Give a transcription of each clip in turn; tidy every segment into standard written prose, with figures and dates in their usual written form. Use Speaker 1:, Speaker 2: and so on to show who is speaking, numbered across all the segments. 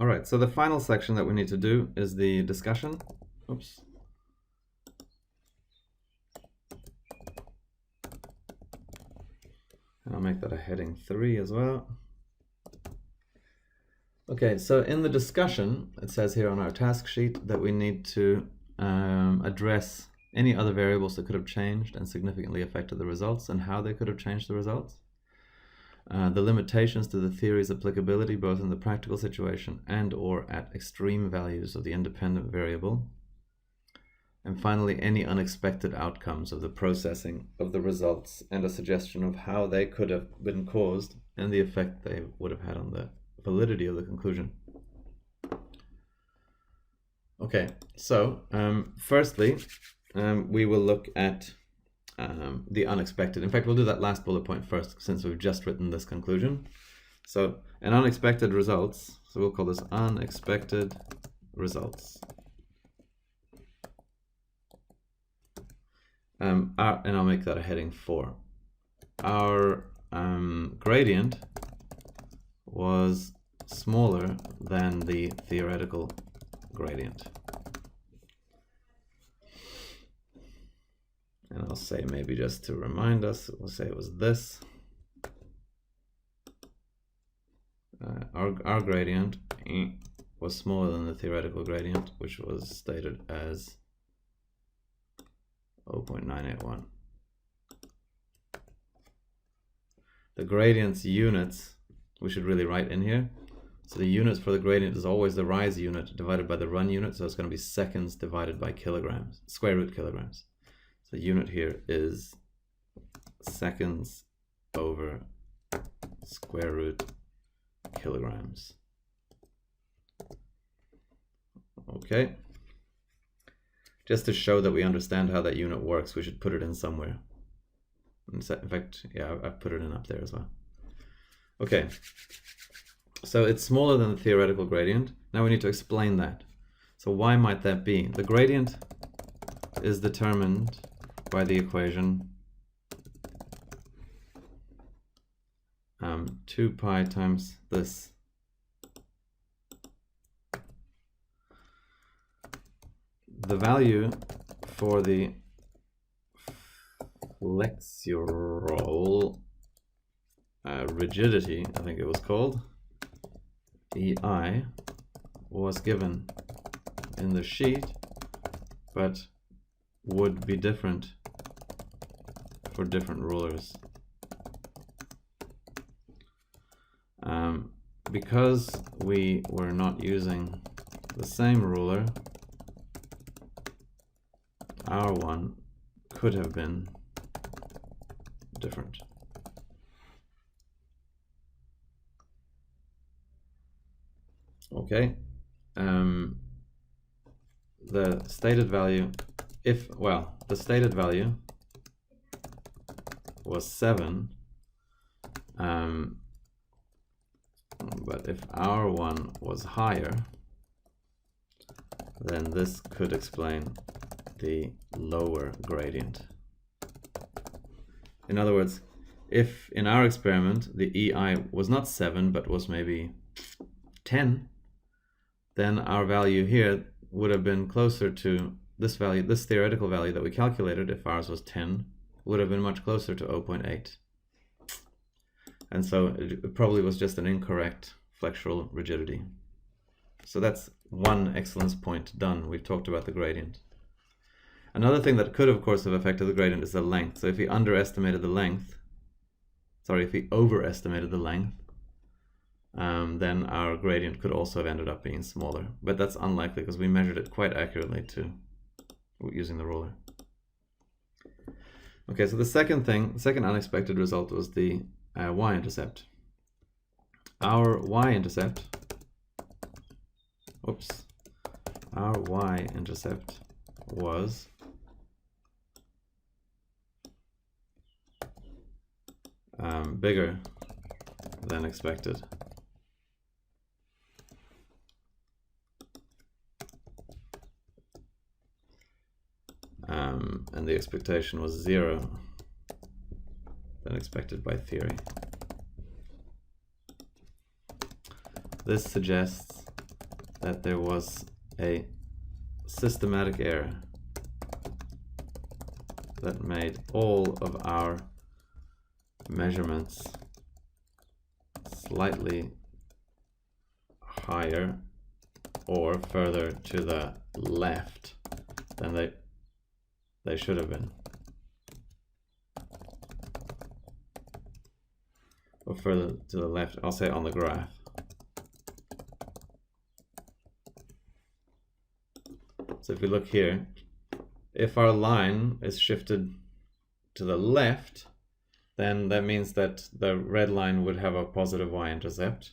Speaker 1: All right, so the final section that we need to do is the discussion. Oops. And I'll make that a heading 3 as well. Okay, so in the discussion, it says here on our task sheet that we need to address any other variables that could have changed and significantly affected the results and how they could have changed the results. The limitations to the theory's applicability both in the practical situation and or at extreme values of the independent variable. And finally, any unexpected outcomes of the processing of the results and a suggestion of how they could have been caused and the effect they would have had on the validity of the conclusion. Okay, so firstly, we will look at the unexpected. In fact, we'll do that last bullet point first since we've just written this conclusion. So an unexpected results, so we'll call this unexpected results. And I'll make that a heading 4. Our gradient was smaller than the theoretical gradient. And I'll say, maybe just to remind us, we'll say it was this. Our gradient was smaller than the theoretical gradient, which was stated as 0.981. The gradient's units, we should really write in here. So the units for the gradient is always the rise unit divided by the run unit. So it's going to be seconds divided by kilograms, square root kilograms. So the unit here is seconds over square root kilograms. Okay. Just to show that we understand how that unit works, we should put it in somewhere. In fact, yeah, I've put it in up there as well. Okay. So it's smaller than the theoretical gradient. Now we need to explain that. So why might that be? The gradient is determined by the equation 2 pi times this. The value for the flexural rigidity, I think it was called, EI, was given in the sheet, but would be different for different rulers. Because we were not using the same ruler, our one could have been different. Okay. The stated value, the stated value was 7, but if our one was higher, then this could explain the lower gradient. In other words, if in our experiment the EI was not 7 but was maybe 10, then our value here would have been closer to this value, this theoretical value that we calculated. If ours was 10, would have been much closer to 0.8. And so it probably was just an incorrect flexural rigidity. So that's one excellence point done. We've talked about the gradient. Another thing that could, of course, have affected the gradient is the length. So if we overestimated the length, then our gradient could also have ended up being smaller. But that's unlikely because we measured it quite accurately using the ruler. Okay, so the second unexpected result was the y-intercept. Our y-intercept was bigger than expected. And the expectation was 0 than expected by theory. This suggests that there was a systematic error that made all of our measurements slightly higher or further to the left than they should have been. Or further to the left, I'll say on the graph. So if we look here, if our line is shifted to the left, then that means that the red line would have a positive y-intercept.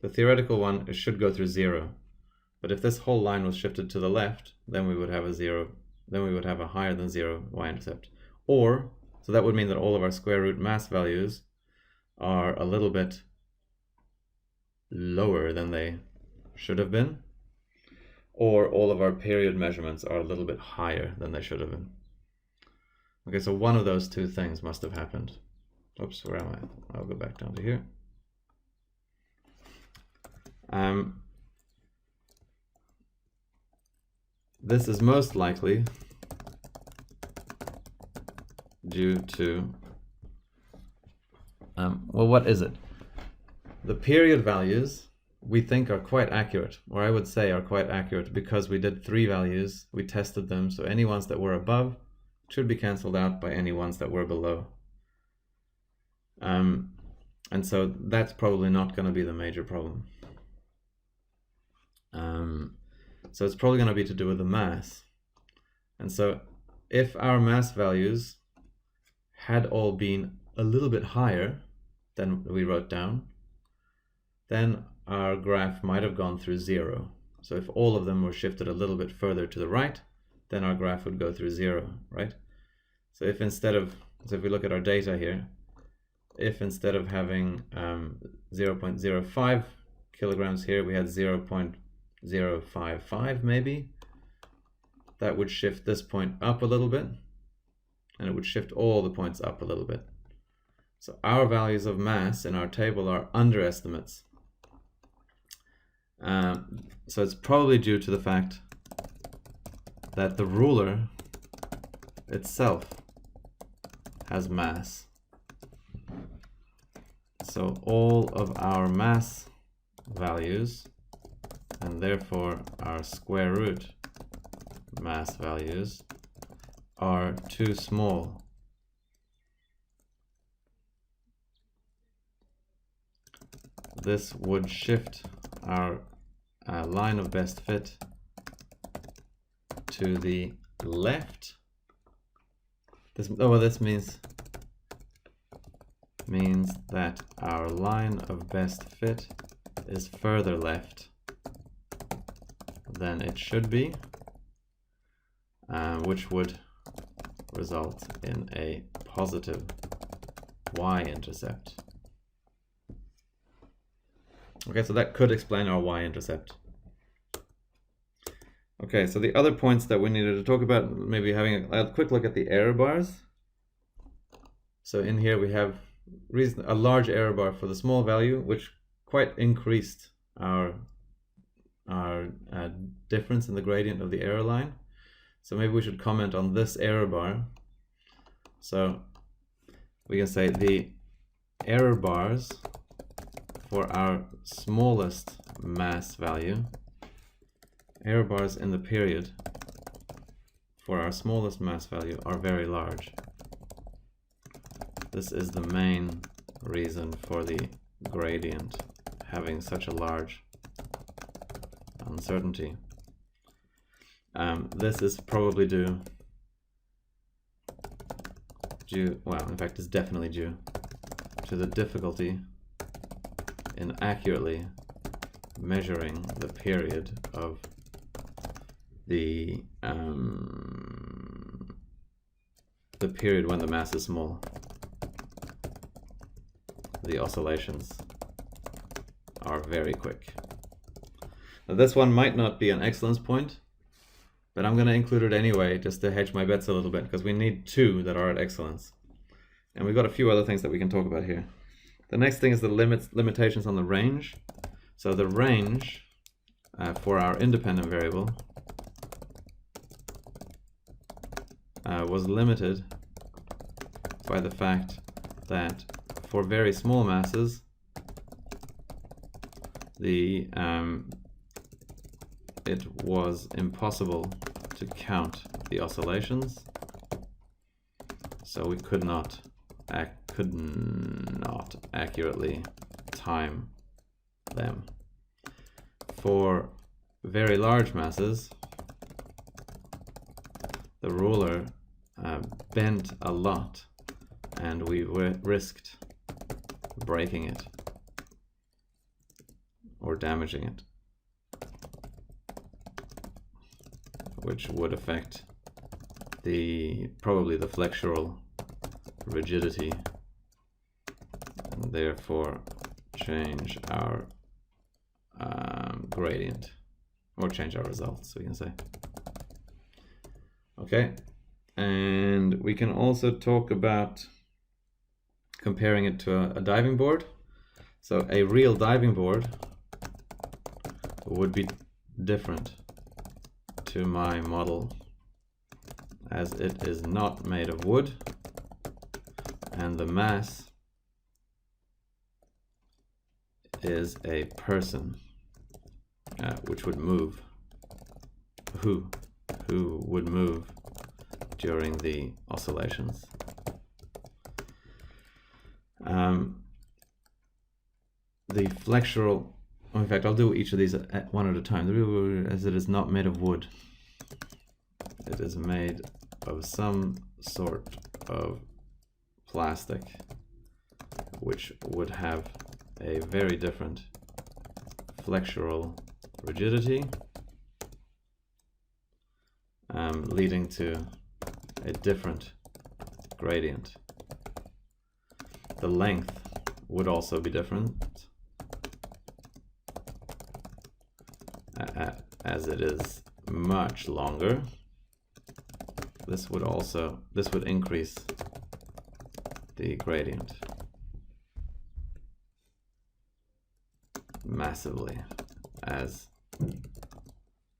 Speaker 1: The theoretical one, it should go through 0. But if this whole line was shifted to the left, then we would have a 0, then we would have a higher than 0 y-intercept. Or, so that would mean that all of our square root mass values are a little bit lower than they should have been. Or all of our period measurements are a little bit higher than they should have been. Okay, so one of those two things must have happened. Oops, where am I? I'll go back down to here. This is most likely due to, well, what is it? The period values we think are quite accurate, or I would say are quite accurate, because we did 3 values, we tested them, so any ones that were above should be cancelled out by any ones that were below. And so that's probably not going to be the major problem. So it's probably going to be to do with the mass. And so if our mass values had all been a little bit higher than we wrote down, then our graph might have gone through 0. So if all of them were shifted a little bit further to the right, then our graph would go through 0, right? So if instead of, so if we look at our data here, if instead of having 0.05 kilograms here, we had 0.055 maybe, that would shift this point up a little bit, and it would shift all the points up a little bit. So our values of mass in our table are underestimates. So it's probably due to the fact that the ruler itself has mass. So all of our mass values, and therefore our square root mass values, are too small. This would shift our line of best fit to the left. This means that our line of best fit is further left than it should be, which would result in a positive y-intercept. Okay, so that could explain our y-intercept. Okay, so the other points that we needed to talk about, maybe having a quick look at the error bars. So in here we have a large error bar for the small value, which quite increased our difference in the gradient of the error line. So maybe we should comment on this error bar. So we can say the error bars for our smallest mass value, error bars in the period for our smallest mass value are very large. This is the main reason for the gradient having such a large uncertainty. This is probably due, well, in fact, it's definitely due to the difficulty in accurately measuring the period of the period when the mass is small. The oscillations are very quick. Now, this one might not be an excellence point, but I'm going to include it anyway just to hedge my bets a little bit, because we need 2 that are at excellence. And we've got a few other things that we can talk about here. The next thing is the limitations on the range. So the range for our independent variable was limited by the fact that for very small masses, it was impossible to count the oscillations, so we could not accurately time them. For very large masses, the ruler bent a lot, and we risked breaking it or damaging it, which would affect probably the flexural rigidity, and therefore change our gradient, or change our results, we can say. Okay, and we can also talk about comparing it to a diving board. So a real diving board would be different to my model, as it is not made of wood, and the mass is a person which would move, who would move during the oscillations. The flexural, in fact, I'll do each of these one at a time. As it is not made of wood, it is made of some sort of plastic, which would have a very different flexural rigidity, leading to a different gradient. The length would also be different, as it is much longer. This would increase the gradient massively as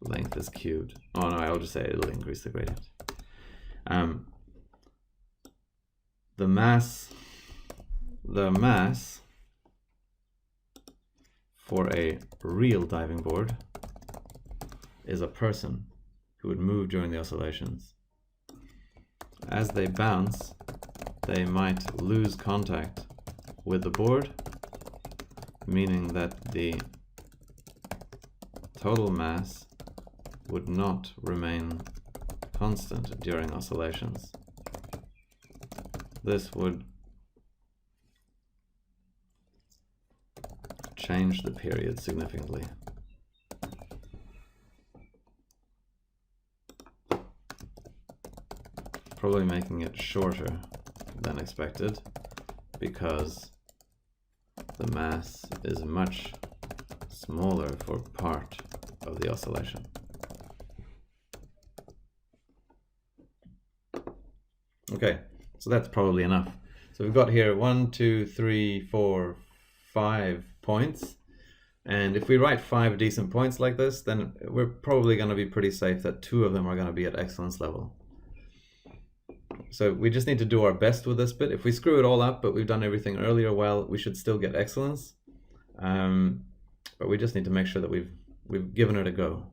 Speaker 1: length is cubed. Oh no, I'll just say it'll increase the gradient. The mass for a real diving board is a person who would move during the oscillations. As they bounce, they might lose contact with the board, meaning that the total mass would not remain constant during oscillations. This would change the period significantly. Probably making it shorter than expected, because the mass is much smaller for part of the oscillation. Okay, so that's probably enough. So we've got here 1, 2, 3, 4, 5 points, and if we write 5 decent points like this, then we're probably going to be pretty safe that 2 of them are going to be at excellence level. So we just need to do our best with this bit. If we screw it all up, but we've done everything earlier well, we should still get excellence. But we just need to make sure that we've given it a go.